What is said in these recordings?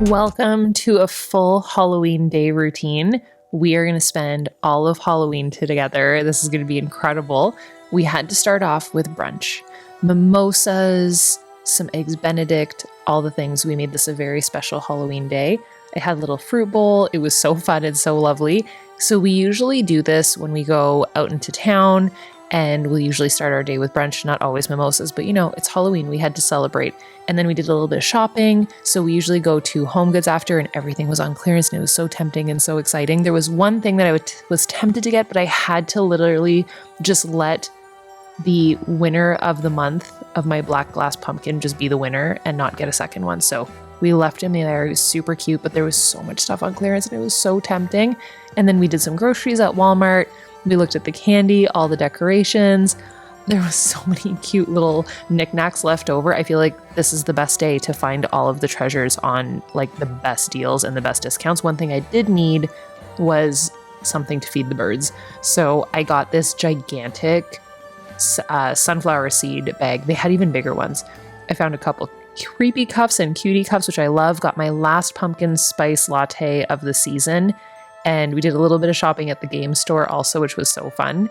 Welcome to a full Halloween day routine. We are going to spend all of Halloween together. This is going to be incredible. We had to start off with brunch. Mimosas, some eggs Benedict, all the things. We made this a very special Halloween day. I had a little fruit bowl. It was so fun and so lovely. So we usually do this when we go out into town, and we'll usually start our day with brunch, not always mimosas, but it's Halloween. We had to celebrate. And then we did a little bit of shopping. So we usually go to Home Goods after, and everything was on clearance, and it was so tempting and so exciting. There was one thing that I was tempted to get, but I had to literally just let the winner of the month of my black glass pumpkin just be the winner and not get a second one. So we left him there. He was super cute, but there was so much stuff on clearance, and it was so tempting. And then we did some groceries at Walmart. We looked at the candy, all the decorations. There was so many cute little knickknacks left over. I feel like this is the best day to find all of the treasures on like the best deals and the best discounts. One thing I did need was something to feed the birds. So I got this gigantic sunflower seed bag. They had even bigger ones. I found a couple creepy cups and cutie cups, which I love. Got my last pumpkin spice latte of the season. And we did a little bit of shopping at the game store also, which was so fun.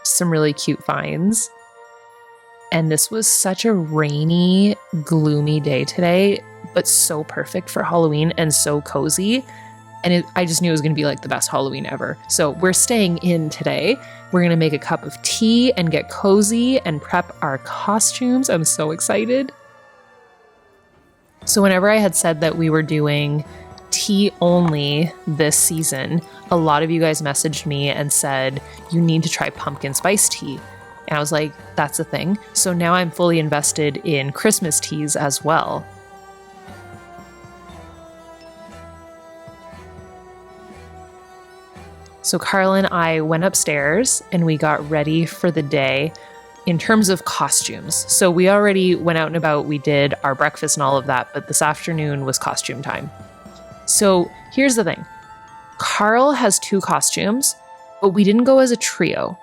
Some really cute finds. And this was such a rainy, gloomy day today, but so perfect for Halloween and so cozy. And I just knew it was going to be like the best Halloween ever. So we're staying in today. We're going to make a cup of tea and get cozy and prep our costumes. I'm so excited. So whenever I had said that we were doing tea only this season, a lot of you guys messaged me and said, you need to try pumpkin spice tea. And I was like, that's a thing. So now I'm fully invested in Christmas teas as well. So Carl and I went upstairs and we got ready for the day in terms of costumes. So we already went out and about, we did our breakfast and all of that, but this afternoon was costume time. So here's the thing. Carl has 2 costumes, but we didn't go as a trio.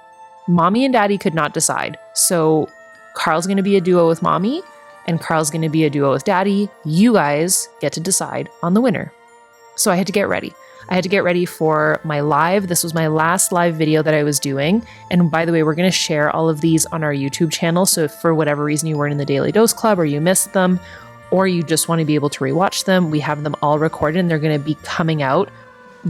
Mommy and Daddy could not decide. So Carl's going to be a duo with Mommy, and Carl's going to be a duo with Daddy. You guys get to decide on the winner. So I had to get ready. I had to get ready for my live. This was my last live video that I was doing. And by the way, we're going to share all of these on our YouTube channel. So if for whatever reason you weren't in the Daily Dose Club or you missed them, or you just want to be able to rewatch them, we have them all recorded and they're going to be coming out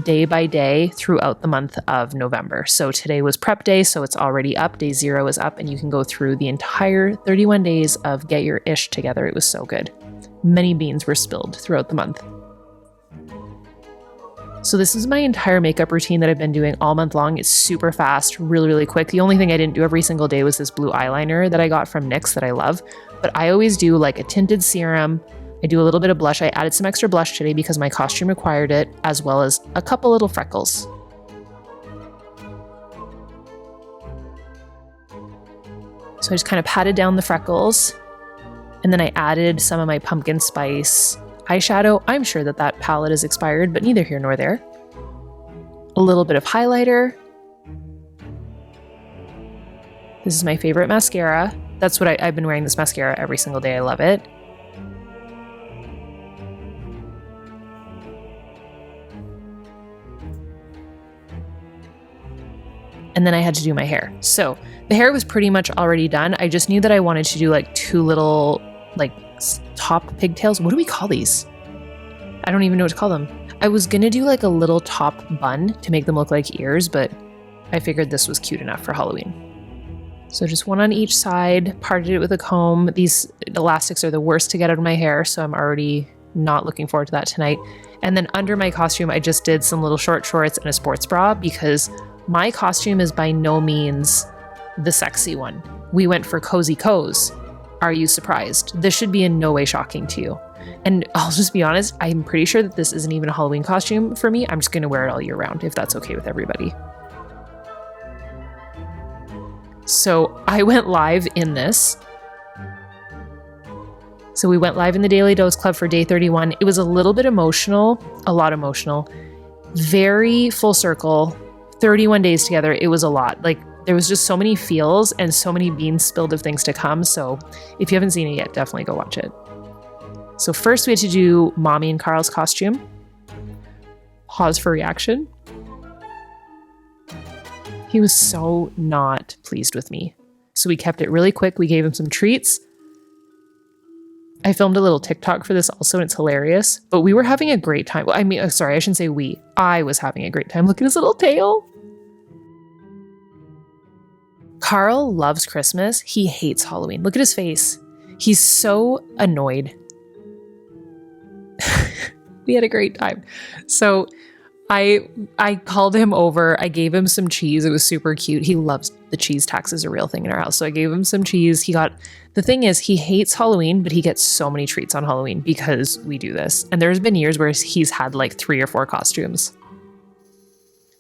day by day throughout the month of November. So today was prep day, so it's already up. Day 0 is up and you can go through the entire 31 days of Get Your Ish Together. It was so good. Many beans were spilled throughout the month. So this is my entire makeup routine that I've been doing all month long. It's super fast, really, really quick. The only thing I didn't do every single day was this blue eyeliner that I got from NYX that I love. But I always do like a tinted serum. I do a little bit of blush. I added some extra blush today because my costume required it, as well as a couple little freckles. So I just kind of patted down the freckles. And then I added some of my pumpkin spice eyeshadow. I'm sure that palette is expired, but neither here nor there. A little bit of highlighter. This is my favorite mascara. That's what I've been wearing this mascara every single day. I love it. And then I had to do my hair. So the hair was pretty much already done. I just knew that I wanted to do like 2 little like top pigtails. What do we call these? I don't even know what to call them. I was gonna do like a little top bun to make them look like ears, but I figured this was cute enough for Halloween. So just one on each side, parted it with a comb. These elastics are the worst to get out of my hair, so I'm already not looking forward to that tonight. And then under my costume, I just did some little short shorts and a sports bra because my costume is by no means the sexy one. We went for cozy coz. Are you surprised? This should be in no way shocking to you. And I'll just be honest, I'm pretty sure that this isn't even a Halloween costume for me. I'm just going to wear it all year round if that's okay with everybody. So I went live in this. So we went live in the Daily Dose Club for day 31. It was a little bit emotional, a lot emotional, very full circle, 31 days together. It was a lot. Like there was just so many feels and so many beans spilled of things to come. So if you haven't seen it yet, definitely go watch it. So first we had to do Mommy and Carl's costume. Pause for reaction. He was so not pleased with me. So we kept it really quick. We gave him some treats. I filmed a little TikTok for this also, and it's hilarious. But we were having a great time. Well, I mean, sorry, I shouldn't say we. I was having a great time. Look at his little tail. Carl loves Christmas. He hates Halloween. Look at his face. He's so annoyed. We had a great time. So I called him over. I gave him some cheese. It was super cute. He loves the cheese. Tax is a real thing in our house. So I gave him some cheese. The thing is, he hates Halloween, but he gets so many treats on Halloween because we do this. And there's been years where he's had like 3 or 4 costumes.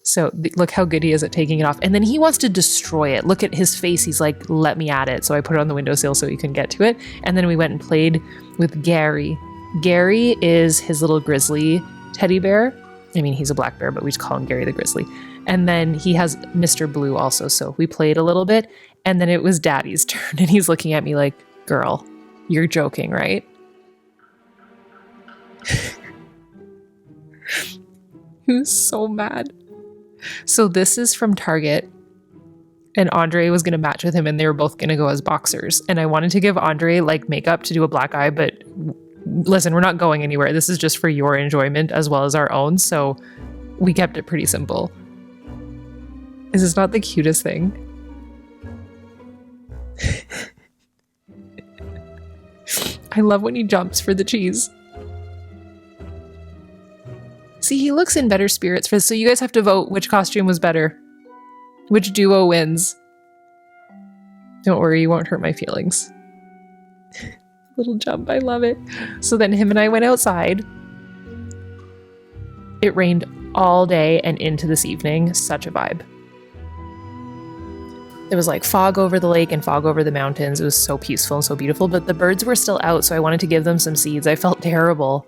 So look how good he is at taking it off. And then he wants to destroy it. Look at his face. He's like, let me at it. So I put it on the windowsill so he can get to it. And then we went and played with Gary. Gary is his little grizzly teddy bear. I mean, he's a black bear, but we just call him Gary the Grizzly. And then he has Mr. Blue also. So we played a little bit, and then it was Daddy's turn. And he's looking at me like, girl, you're joking, right? He was so mad. So this is from Target. And Andre was going to match with him, and they were both going to go as boxers. And I wanted to give Andre like makeup to do a black eye, but listen, we're not going anywhere. This is just for your enjoyment as well as our own. So we kept it pretty simple. Is this not the cutest thing? I love when he jumps for the cheese. See, he looks in better spirits for this. So you guys have to vote which costume was better. Which duo wins? Don't worry, you won't hurt my feelings. Little jump, I love it. So then him and I went outside. It rained all day and into this evening. Such a vibe. There was like fog over the lake and fog over the mountains. It was so peaceful and so beautiful, but the birds were still out, so I wanted to give them some seeds. I felt terrible.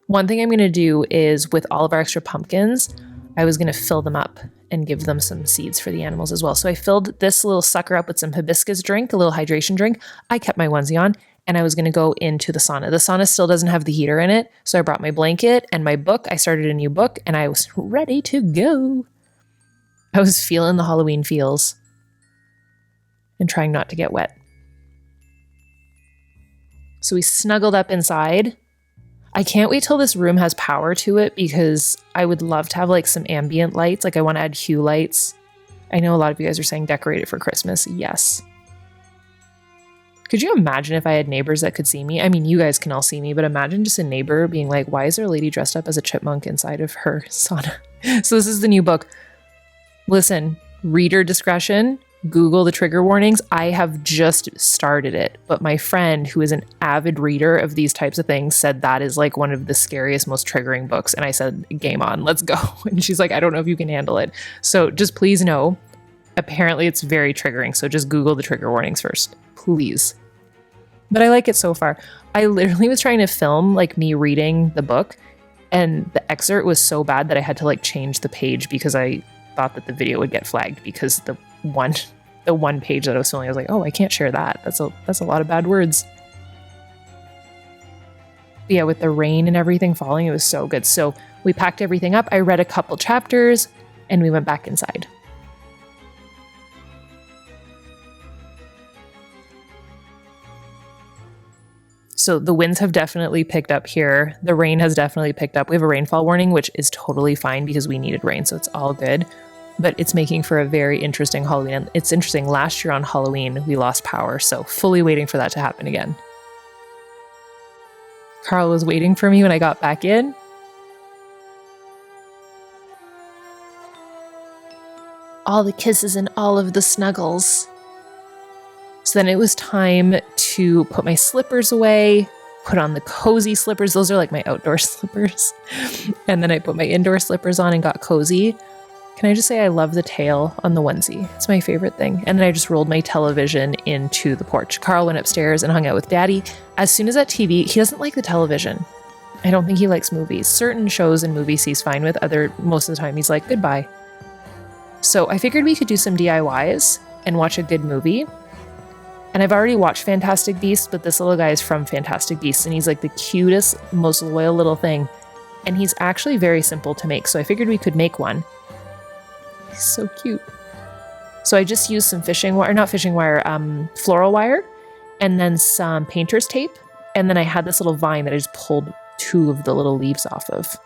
One thing I'm going to do is with all of our extra pumpkins, I was going to fill them up and give them some seeds for the animals as well. So I filled this little sucker up with some hibiscus drink, a little hydration drink. I kept my onesie on, and I was going to go into the sauna. The sauna still doesn't have the heater in it, so I brought my blanket and my book. I started a new book, and I was ready to go. I was feeling the Halloween feels and trying not to get wet. So we snuggled up inside. I can't wait till this room has power to it because I would love to have like some ambient lights. Like I want to add hue lights. I know a lot of you guys are saying decorate it for Christmas. Yes. Could you imagine if I had neighbors that could see me? I mean, you guys can all see me, but imagine just a neighbor being like, why is there a lady dressed up as a chipmunk inside of her sauna? So this is the new book. Listen, reader discretion. Google the trigger warnings. I have just started it, but my friend who is an avid reader of these types of things said that is like one of the scariest, most triggering books. And I said, game on, let's go. And she's like, I don't know if you can handle it. So just please know, apparently it's very triggering. So just Google the trigger warnings first, please. But I like it so far. I literally was trying to film like me reading the book, and the excerpt was so bad that I had to like change the page because I thought that the video would get flagged because the one page that I was filming, I was like, oh, I can't share that. That's a lot of bad words. But yeah, with the rain and everything falling, it was so good. So we packed everything up. I read a couple chapters and we went back inside. So the winds have definitely picked up here. The rain has definitely picked up. We have a rainfall warning, which is totally fine because we needed rain, so it's all good. But it's making for a very interesting Halloween. And it's interesting, last year on Halloween, we lost power, so fully waiting for that to happen again. Carl was waiting for me when I got back in. All the kisses and all of the snuggles. So then it was time to put my slippers away, put on the cozy slippers. Those are like my outdoor slippers. And then I put my indoor slippers on and got cozy. Can I just say I love the tail on the onesie? It's my favorite thing. And then I just rolled my television into the porch. Carl went upstairs and hung out with Daddy. As soon as that TV, he doesn't like the television. I don't think he likes movies. Certain shows and movies he's fine with. Most of the time he's like, goodbye. So I figured we could do some DIYs and watch a good movie. And I've already watched Fantastic Beasts, but this little guy is from Fantastic Beasts, and he's like the cutest, most loyal little thing. And he's actually very simple to make, so I figured we could make one. He's so cute. So I just used some floral wire, and then some painter's tape. And then I had this little vine that I just pulled 2 of the little leaves off of.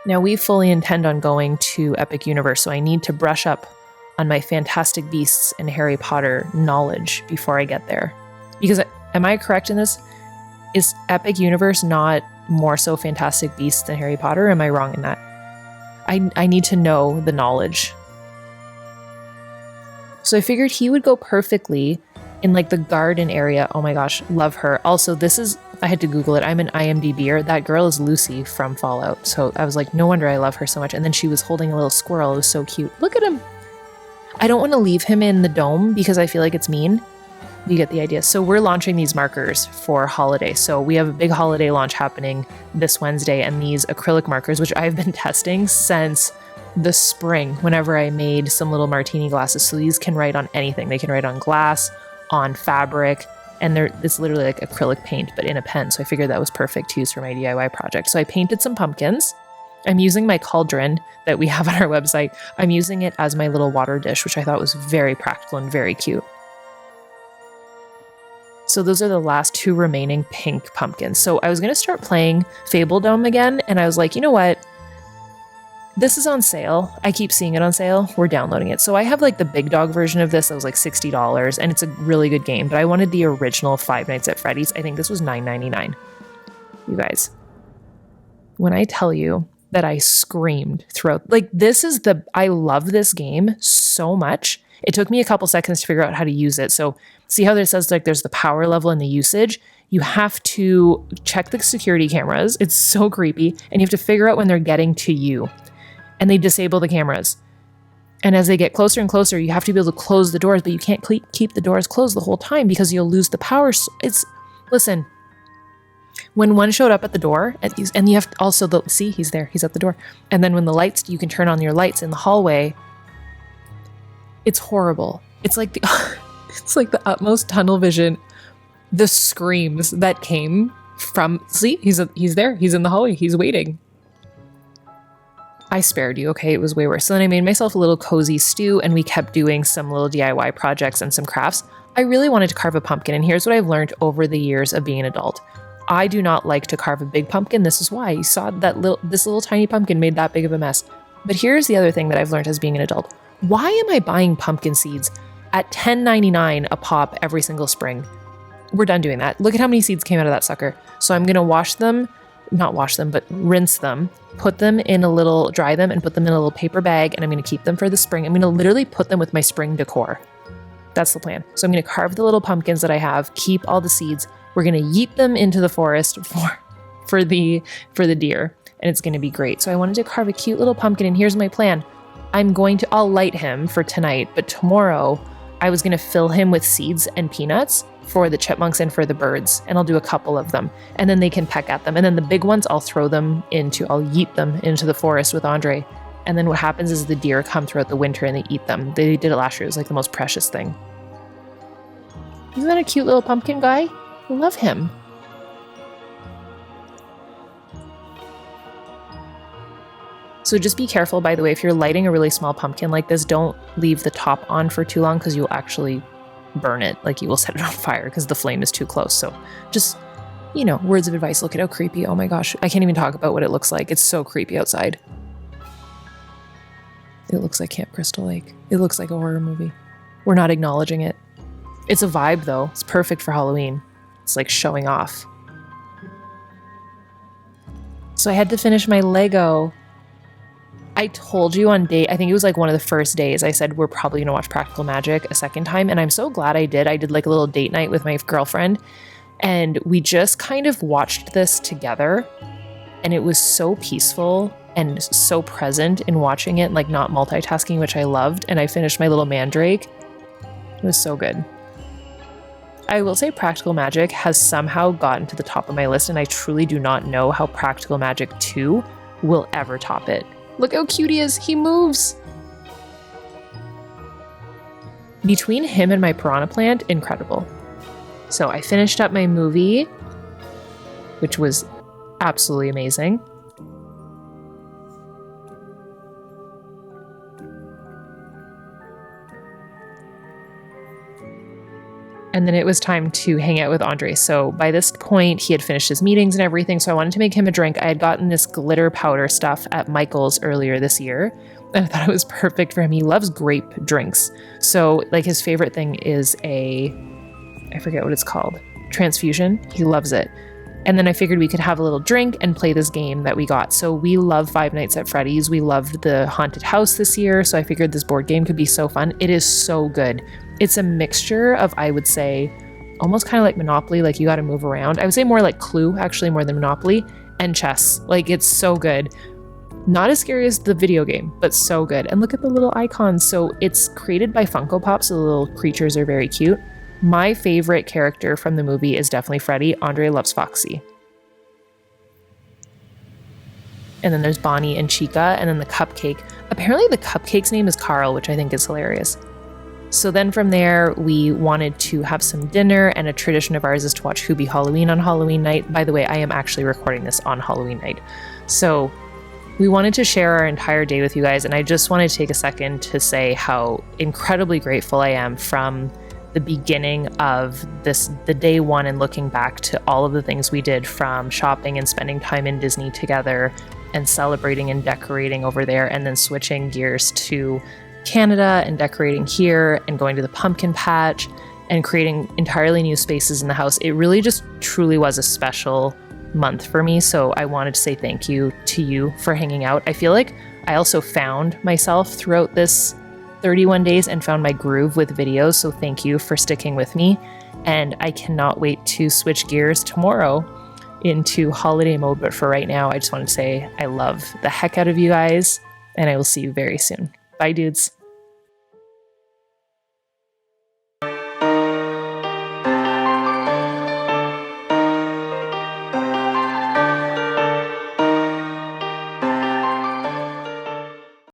Now we fully intend on going to Epic Universe, so I need to brush up on my Fantastic Beasts and Harry Potter knowledge before I get there. Because, am I correct in this? Is Epic Universe not more so Fantastic Beasts than Harry Potter? Or am I wrong in that? I need to know the knowledge. So I figured he would go perfectly in like the garden area. Oh my gosh, love her. Also, I had to Google it. I'm an IMDb'er. That girl is Lucy from Fallout. So I was like, no wonder I love her so much. And then she was holding a little squirrel. It was so cute. Look at him. I don't want to leave him in the dome because I feel like it's mean. You get the idea. So we're launching these markers for holiday. So we have a big holiday launch happening this Wednesday, and these acrylic markers, which I've been testing since the spring, whenever I made some little martini glasses. So these can write on anything. They can write on glass, on fabric, and it's literally like acrylic paint, but in a pen. So I figured that was perfect to use for my DIY project. So I painted some pumpkins. I'm using my cauldron that we have on our website. I'm using it as my little water dish, which I thought was very practical and very cute. So those are the last 2 remaining pink pumpkins. So I was going to start playing Fable Dome again, and I was like, you know what? This is on sale. I keep seeing it on sale. We're downloading it. So I have like the big dog version of this that was like $60, and it's a really good game, but I wanted the original Five Nights at Freddy's. I think this was $9.99. You guys, when I tell you that I screamed throughout, I love this game so much. It took me a couple seconds to figure out how to use it. So see how there says like there's the power level and the usage? You have to check the security cameras. It's so creepy. And you have to figure out when they're getting to you. And they disable the cameras. And as they get closer and closer, you have to be able to close the doors, but you can't keep the doors closed the whole time because you'll lose the power. Listen, when one showed up at the door, and you have to also, see, he's there, he's at the door. And then when the lights, you can turn on your lights in the hallway. It's horrible. It's like the utmost tunnel vision. The screams that came from, see, he's there, he's in the hallway, he's waiting. I spared you, okay? It was way worse. So then I made myself a little cozy stew, and we kept doing some little DIY projects and some crafts. I really wanted to carve a pumpkin, and here's what I've learned over the years of being an adult. I do not like to carve a big pumpkin. This is why. You saw this little tiny pumpkin made that big of a mess. But here's the other thing that I've learned as being an adult. Why am I buying pumpkin seeds at $10.99 a pop every single spring? We're done doing that. Look at how many seeds came out of that sucker. So I'm going to rinse them, put them in dry them and put them in a little paper bag, and I'm going to keep them for the spring. I'm going to literally put them with my spring decor. That's the plan. So I'm going to carve the little pumpkins that I have, keep all the seeds. We're going to yeet them into the forest for the deer, and it's going to be great. So I wanted to carve a cute little pumpkin, and here's my plan. I'll light him for tonight, but tomorrow I was going to fill him with seeds and peanuts for the chipmunks and for the birds, and I'll do a couple of them, and then they can peck at them. And then the big ones, I'll yeet them into the forest with Andre. And then what happens is the deer come throughout the winter and they eat them. They did it last year. It was like the most precious thing. Isn't that a cute little pumpkin guy? I love him. So just be careful, by the way, if you're lighting a really small pumpkin like this, don't leave the top on for too long because you'll actually burn it. Like you will set it on fire because the flame is too close. So just, words of advice. Look at how creepy. Oh my gosh. I can't even talk about what it looks like. It's so creepy outside. It looks like Camp Crystal Lake. It looks like a horror movie. We're not acknowledging it. It's a vibe though. It's perfect for Halloween. It's like showing off. So I had to finish my Lego. I told you I think it was like one of the first days, I said we're probably going to watch Practical Magic a second time. And I'm so glad I did. I did like a little date night with my girlfriend. And we just kind of watched this together. And it was so peaceful and so present in watching it, like not multitasking, which I loved. And I finished my little mandrake. It was so good. I will say Practical Magic has somehow gotten to the top of my list. And I truly do not know how Practical Magic 2 will ever top it. Look how cute he is. He moves. Between him and my piranha plant, incredible. So I finished up my movie, which was absolutely amazing. And then it was time to hang out with Andre. So by this point, he had finished his meetings and everything. So I wanted to make him a drink. I had gotten this glitter powder stuff at Michael's earlier this year. And I thought it was perfect for him. He loves grape drinks. So like his favorite thing is I forget what it's called, transfusion. He loves it. And then I figured we could have a little drink and play this game that we got. So we love Five Nights at Freddy's. We loved the haunted house this year. So I figured this board game could be so fun. It is so good. It's a mixture of, I would say, almost kind of like Monopoly, like you got to move around. I would say more like Clue, actually, more than Monopoly, and chess. Like, it's so good. Not as scary as the video game, but so good. And look at the little icons. So it's created by Funko Pop, so the little creatures are very cute. My favorite character from the movie is definitely Freddy. Andre loves Foxy. And then there's Bonnie and Chica, and then the cupcake. Apparently the cupcake's name is Carl, which I think is hilarious. So then from there, we wanted to have some dinner, and a tradition of ours is to watch Who Be Halloween on Halloween night. By the way, I am actually recording this on Halloween night. So we wanted to share our entire day with you guys, and I just wanted to take a second to say how incredibly grateful I am from the beginning of this, the day one, and looking back to all of the things we did, from shopping and spending time in Disney together and celebrating and decorating over there, and then switching gears to Canada and decorating here and going to the pumpkin patch and creating entirely new spaces in the house. It really just truly was a special month for me. So I wanted to say thank you to you for hanging out. I feel like I also found myself throughout this 31 days and found my groove with videos. So thank you for sticking with me. And I cannot wait to switch gears tomorrow into holiday mode. But for right now, I just want to say I love the heck out of you guys, and I will see you very soon. Bye, dudes.